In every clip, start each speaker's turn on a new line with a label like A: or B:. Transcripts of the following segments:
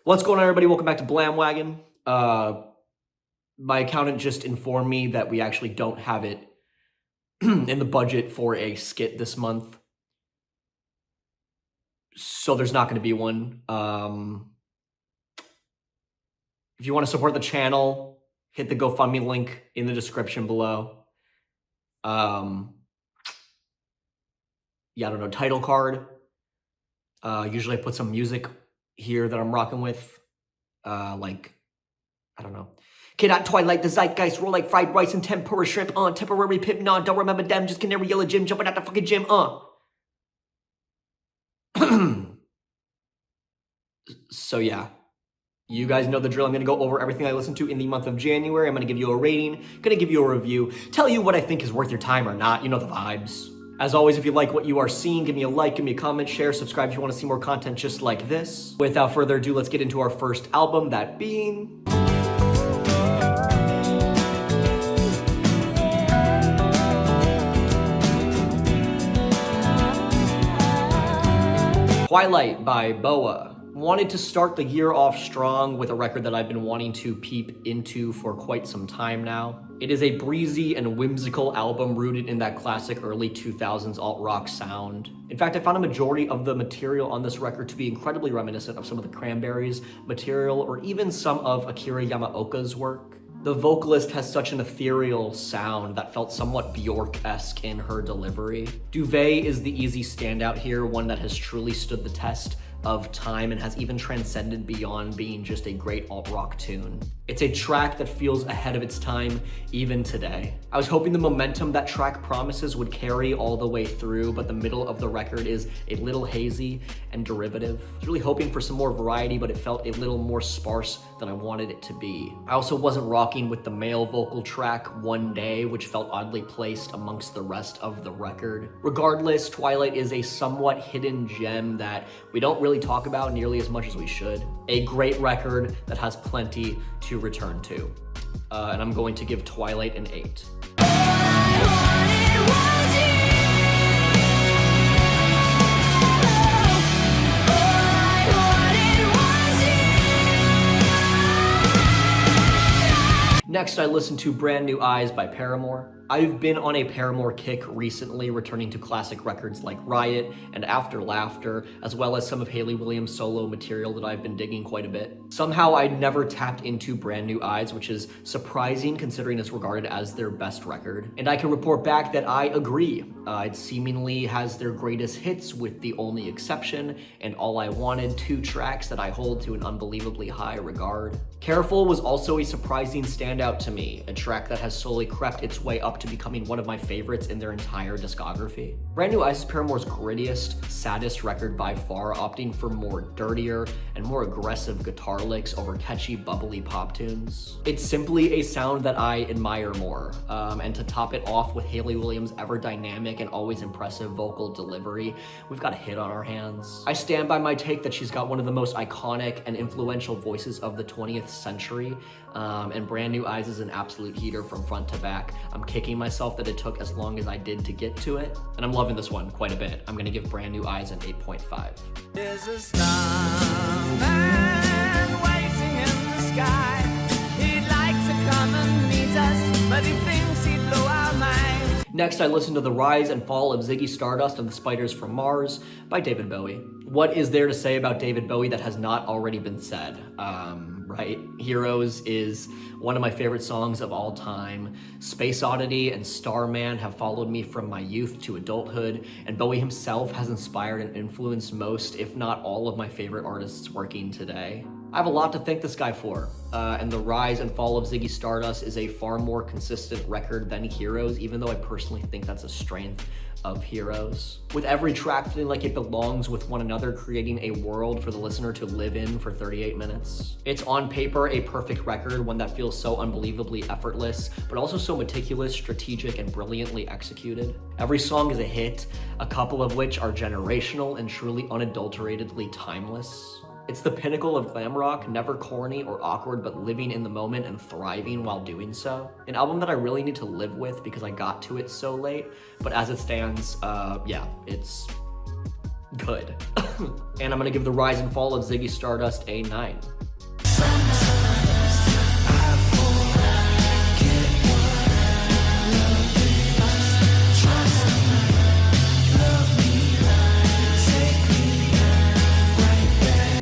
A: What's going on, everybody? Welcome back to Blamwagon. My accountant just informed me that we actually don't have it in the budget for a skit this month. So there's not going to be one. If you want to support the channel, hit the GoFundMe link in the description below. Yeah, I don't know, title card. Usually I put some music here that I'm rocking with. Like, I don't know. Cannot Twilight, the zeitgeist, roll like fried rice and tempura shrimp, temporary pimp, don't remember them, just canary yellow gym, jumping out the fucking gym, So yeah, you guys know the drill. I'm gonna go over everything I listened to in the month of January. I'm gonna give you a rating, gonna give you a review, tell you what I think is worth your time or not, you know the vibes. As always, if you like what you are seeing, give me a like, give me a comment, share, subscribe if you want to see more content just like this. Without further ado, let's get into our first album, that being Twilight by Bowie. Wanted to start the year off strong with a record that I've been wanting to peep into for quite some time now. It is a breezy and whimsical album rooted in that classic early 2000s alt-rock sound. In fact, I found a majority of the material on this record to be incredibly reminiscent of some of the Cranberries material or even some of Akira Yamaoka's work. The vocalist has such an ethereal sound that felt somewhat Bjork-esque in her delivery. Duvet is the easy standout here, one that has truly stood the test of time and has even transcended beyond being just a great alt-rock tune. It's a track that feels ahead of its time even today. I was hoping the momentum that track promises would carry all the way through, but the middle of the record is a little hazy and derivative. I was really hoping for some more variety, but it felt a little more sparse than I wanted it to be. I also wasn't rocking with the male vocal track One Day, which felt oddly placed amongst the rest of the record. Regardless, Twilight is a somewhat hidden gem that we don't really talk about nearly as much as we should. A great record that has plenty to return to. And I'm going to give Twilight an 8. Next, I listened to Brand New Eyes by Paramore. I've been on a Paramore kick recently, returning to classic records like Riot and After Laughter, as well as some of Hayley Williams' solo material that I've been digging quite a bit. Somehow, I'd never tapped into Brand New Eyes, which is surprising considering it's regarded as their best record. And I can report back that I agree. It seemingly has their greatest hits, with The Only Exception and All I Wanted, 2 tracks that I hold to an unbelievably high regard. Careful was also a surprising standout to me, a track that has slowly crept its way up to becoming one of my favorites in their entire discography. Brand New Eyes is Paramore's grittiest, saddest record by far, opting for more dirtier and more aggressive guitar licks over catchy, bubbly pop tunes. It's simply a sound that I admire more, and to top it off with Hayley Williams' ever dynamic and always impressive vocal delivery, we've got a hit on our hands. I stand by my take that she's got one of the most iconic and influential voices of the 20th century, and Brand New Eyes is an absolute heater from front to back. I'm kicking myself that it took as long as I did to get to it, and I'm loving this one quite a bit. I'm gonna give Brand New Eyes an 8.5.
B: There's a starman waiting in the sky. He'd like to come and meet us, but he thinks he'd blow our minds.
A: Next, I listened to The Rise and Fall of Ziggy Stardust and the Spiders from Mars by David Bowie. What is there to say about David Bowie that has not already been said? Right? Heroes is one of my favorite songs of all time. Space Oddity and Starman have followed me from my youth to adulthood, and Bowie himself has inspired and influenced most, if not all, of my favorite artists working today. I have a lot to thank this guy for, and The Rise and Fall of Ziggy Stardust is a far more consistent record than Heroes, even though I personally think that's a strength of Heroes. With every track feeling like it belongs with one another, creating a world for the listener to live in for 38 minutes. It's on paper a perfect record, one that feels so unbelievably effortless, but also so meticulous, strategic, and brilliantly executed. Every song is a hit, a couple of which are generational and truly unadulteratedly timeless. It's the pinnacle of glam rock, never corny or awkward, but living in the moment and thriving while doing so. An album that I really need to live with because I got to it so late, but as it stands, yeah, it's Good. And I'm gonna give the rise and fall of Ziggy Stardust a 9.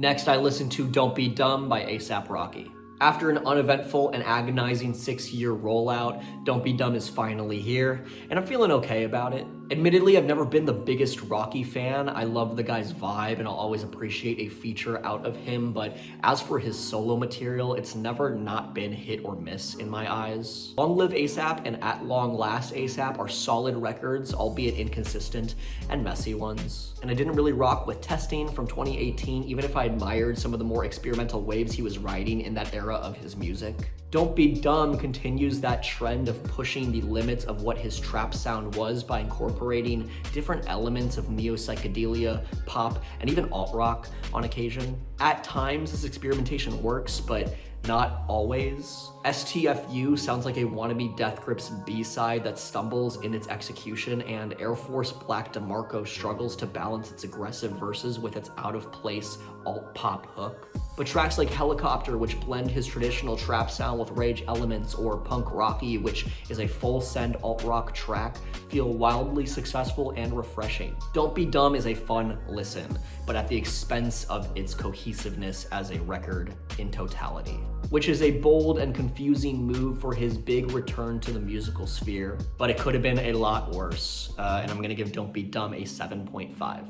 A: Next, I listened to Don't Be Dumb by A$AP Rocky. After an uneventful and agonizing 6-year rollout, Don't Be Dumb is finally here, and I'm feeling okay about it. Admittedly, I've never been the biggest Rocky fan. I love the guy's vibe, and I'll always appreciate a feature out of him, but as for his solo material, it's never not been hit or miss in my eyes. Long Live A$AP and At Long Last A$AP are solid records, albeit inconsistent and messy ones. And I didn't really rock with Testing from 2018, even if I admired some of the more experimental waves he was riding in that era of his music. Don't Be Dumb continues that trend of pushing the limits of what his trap sound was by incorporating different elements of neo-psychedelia, pop, and even alt-rock on occasion. At times, this experimentation works, but not always. STFU sounds like a wannabe Death Grips B-side that stumbles in its execution, and Air Force Black DeMarco struggles to balance its aggressive verses with its out-of-place alt-pop hook. But tracks like Helicopter, which blend his traditional trap sound with rage elements, or Punk Rocky, which is a full-send alt-rock track, feel wildly successful and refreshing. Don't Be Dumb is a fun listen, but at the expense of its cohesiveness as a record in totality, which is a bold and confusing move for his big return to the musical sphere, but it could have been a lot worse, and I'm gonna give Don't Be Dumb a 7.5.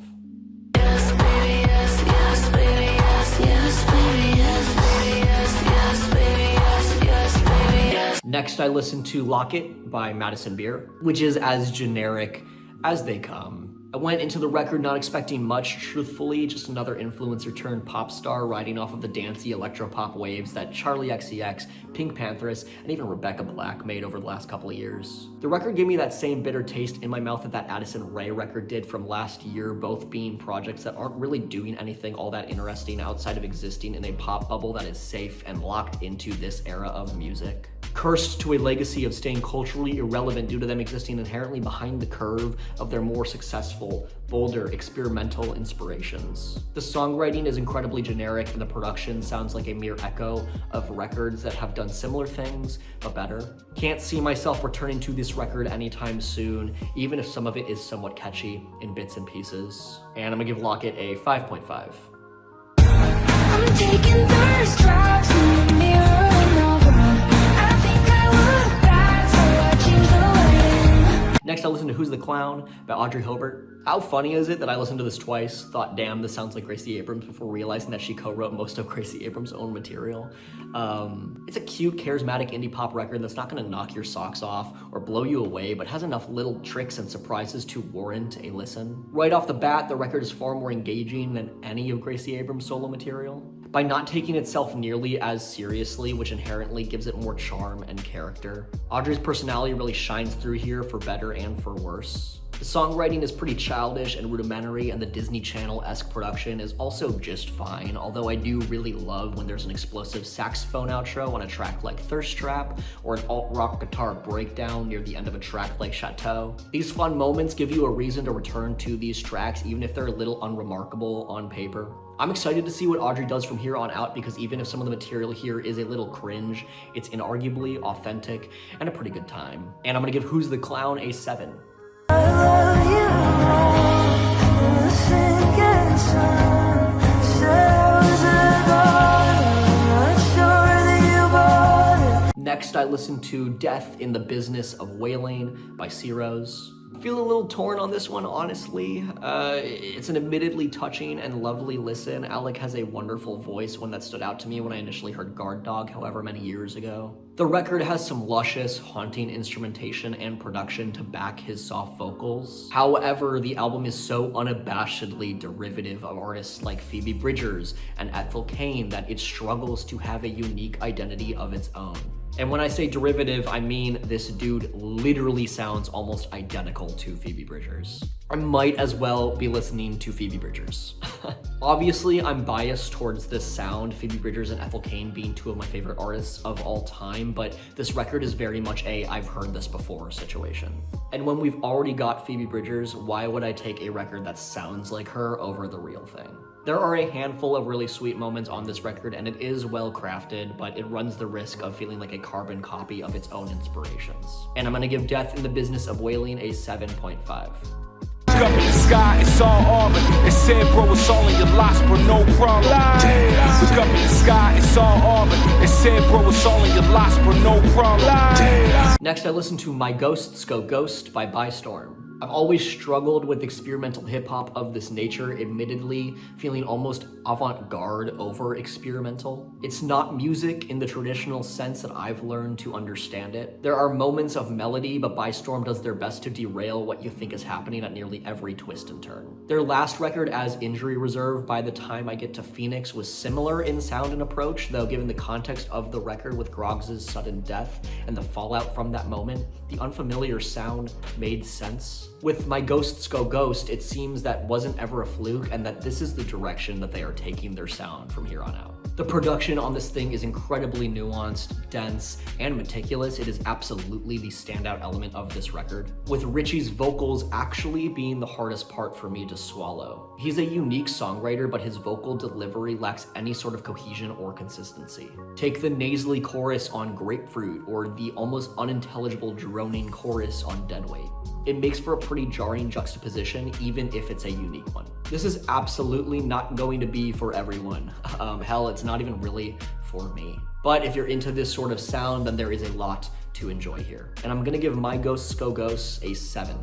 C: Yes, baby, yes, yes, baby, yes, yes, baby, yes, baby, yes, yes, baby, yes, yes, baby, yes.
A: Next, I listened to Locket by Madison Beer, which is as generic as they come. I went into the record not expecting much, truthfully, just another influencer turned pop star riding off of the dancey electropop waves that Charlie XCX, Pink Panthers, and even Rebecca Black made over the last couple of years. The record gave me that same bitter taste in my mouth that Addison Rae record did from last year, both being projects that aren't really doing anything all that interesting outside of existing in a pop bubble that is safe and locked into this era of music. Cursed to a legacy of staying culturally irrelevant due to them existing inherently behind the curve of their more successful, bolder, experimental inspirations. The songwriting is incredibly generic, and the production sounds like a mere echo of records that have done similar things, but better. Can't see myself returning to this record anytime soon, even if some of it is somewhat catchy in bits and pieces. And I'm gonna give Locket a 5.5.
C: I'm taking thirst drops in the mirror and over. I think I look bad, so I change the lighting.
A: Next, I listened to Who's the Clown by Audrey Hobert. How funny is it that I listened to this twice, thought, damn, this sounds like Gracie Abrams, before realizing that she co-wrote most of Gracie Abrams' own material. It's a cute, charismatic indie pop record that's not gonna knock your socks off or blow you away, but has enough little tricks and surprises to warrant a listen. Right off the bat, the record is far more engaging than any of Gracie Abrams' solo material, by not taking itself nearly as seriously, which inherently gives it more charm and character. Audrey's personality really shines through here for better and for worse. The songwriting is pretty childish and rudimentary, and the Disney Channel-esque production is also just fine, although I do really love when there's an explosive saxophone outro on a track like Thirst Trap, or an alt-rock guitar breakdown near the end of a track like Chateau. These fun moments give you a reason to return to these tracks, even if they're a little unremarkable on paper. I'm excited to see what Audrey does from here on out, because even if some of the material here is a little cringe, it's inarguably authentic and a pretty good time. And I'm gonna give Who's the Clown a 7.
C: I love you more than the sinking sun. Shadows are gone, I'm not sure that you bought it.
A: Next, I listened to Death in the Business of Wailing by Searows. Feel a little torn on this one, honestly. It's an admittedly touching and lovely listen. Alec has a wonderful voice, one that stood out to me when I initially heard Guard Dog however many years ago. The record has some luscious, haunting instrumentation and production to back his soft vocals. However, the album is so unabashedly derivative of artists like Phoebe Bridgers and Ethel Cain that it struggles to have a unique identity of its own. And when I say derivative, I mean this dude literally sounds almost identical to Phoebe Bridgers. I might as well be listening to Phoebe Bridgers. Obviously, I'm biased towards this sound, Phoebe Bridgers and Ethel Cain being two of my favorite artists of all time, but this record is very much a I've heard this before situation. And when we've already got Phoebe Bridgers, why would I take a record that sounds like her over the real thing? There are a handful of really sweet moments on this record, and it is well crafted, but it runs the risk of feeling like a carbon copy of its own inspirations. And I'm gonna give Death in the Business of Wailing a 7.5.
D: Up in the sky, it's all Auburn. They said, bro, it's all in your locks, bro, no problem. Look up in the sky, it's all Auburn. They said, bro, it's all in your locks, bro, no problem.
A: Next, I listened to My Ghosts Go Ghost by Bystorm. I've always struggled with experimental hip-hop of this nature, admittedly feeling almost avant-garde over experimental. It's not music in the traditional sense that I've learned to understand it. There are moments of melody, but Bystorm does their best to derail what you think is happening at nearly every twist and turn. Their last record, As Injury Reserve, by the time I get to Phoenix, was similar in sound and approach, though given the context of the record with Groggs' sudden death and the fallout from that moment, the unfamiliar sound made sense. With My Ghosts Go Ghost, it seems that wasn't ever a fluke and that this is the direction that they are taking their sound from here on out. The production on this thing is incredibly nuanced, dense, and meticulous. It is absolutely the standout element of this record, with Richie's vocals actually being the hardest part for me to swallow. He's a unique songwriter, but his vocal delivery lacks any sort of cohesion or consistency. Take the nasally chorus on Grapefruit or the almost unintelligible droning chorus on Deadweight. It makes for a pretty jarring juxtaposition, even if it's a unique one. This is absolutely not going to be for everyone. Hell, it's not even really for me. But if you're into this sort of sound, then there is a lot to enjoy here. And I'm gonna give My Ghosts Go Ghosts a 7.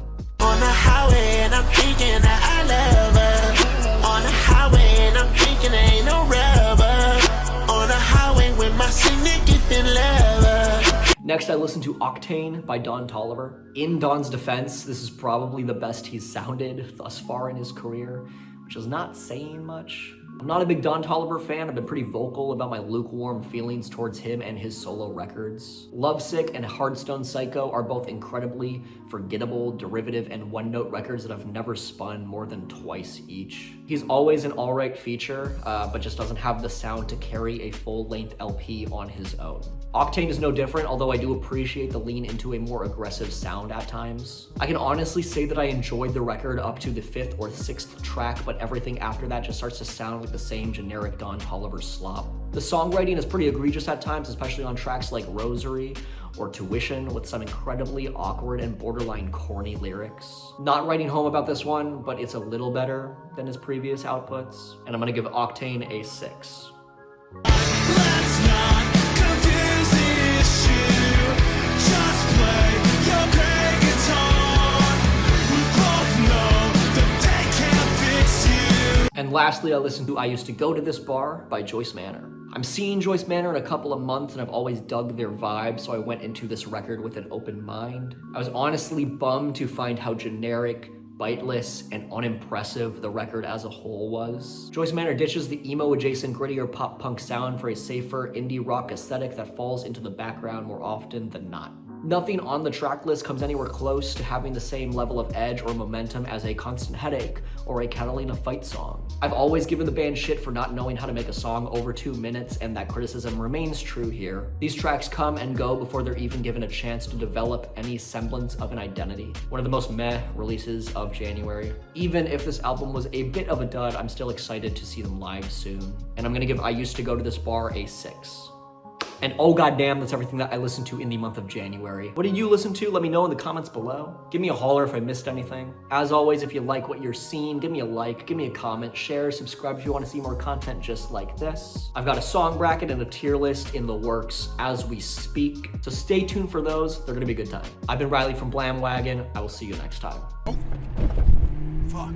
E: On the highway and I'm thinking that I love her. On the highway and I'm thinking ain't no rubber. On the highway with my significant lover.
A: Next, I listened to Octane by Don Toliver. In Don's defense, this is probably the best he's sounded thus far in his career, which is not saying much. I'm not a big Don Toliver fan. I've been pretty vocal about my lukewarm feelings towards him and his solo records. Lovesick and Hardstone Psycho are both incredibly forgettable, derivative, and one-note records that I've never spun more than twice each. He's always an alright feature, but just doesn't have the sound to carry a full-length LP on his own. Octane is no different, although I do appreciate the lean into a more aggressive sound at times. I can honestly say that I enjoyed the record up to the 5th or 6th track, but everything after that just starts to sound like the same generic Don Toliver slop. The songwriting is pretty egregious at times, especially on tracks like Rosary or Tuition, with some incredibly awkward and borderline corny lyrics. Not writing home about this one, but it's a little better than his previous outputs, and I'm gonna give Octane a 6.
B: Let's not confuse the issue. Just play your great guitar. We both know that they can't fix you.
A: And lastly, I listened to I Used to Go to This Bar by Joyce Manor. I'm seeing Joyce Manor in a couple of months and I've always dug their vibe, so I went into this record with an open mind. I was honestly bummed to find how generic, biteless, and unimpressive the record as a whole was. Joyce Manor ditches the emo-adjacent, grittier pop-punk sound for a safer indie rock aesthetic that falls into the background more often than not. Nothing on the track list comes anywhere close to having the same level of edge or momentum as a Constant Headache or a Catalina Fight song. I've always given the band shit for not knowing how to make a song over 2 minutes, and that criticism remains true here. These tracks come and go before they're even given a chance to develop any semblance of an identity. One of the most meh releases of January. Even if this album was a bit of a dud, I'm still excited to see them live soon. And I'm gonna give I Used to Go to This Bar a 6. And oh goddamn, that's everything that I listened to in the month of January. What did you listen to? Let me know in the comments below. Give me a holler if I missed anything. As always, if you like what you're seeing, give me a like, give me a comment, share, subscribe if you want to see more content just like this. I've got a song bracket and a tier list in the works as we speak, so stay tuned for those. They're gonna be a good time. I've been Riley from Blam Wagon. I will see you next time.
D: Fuck.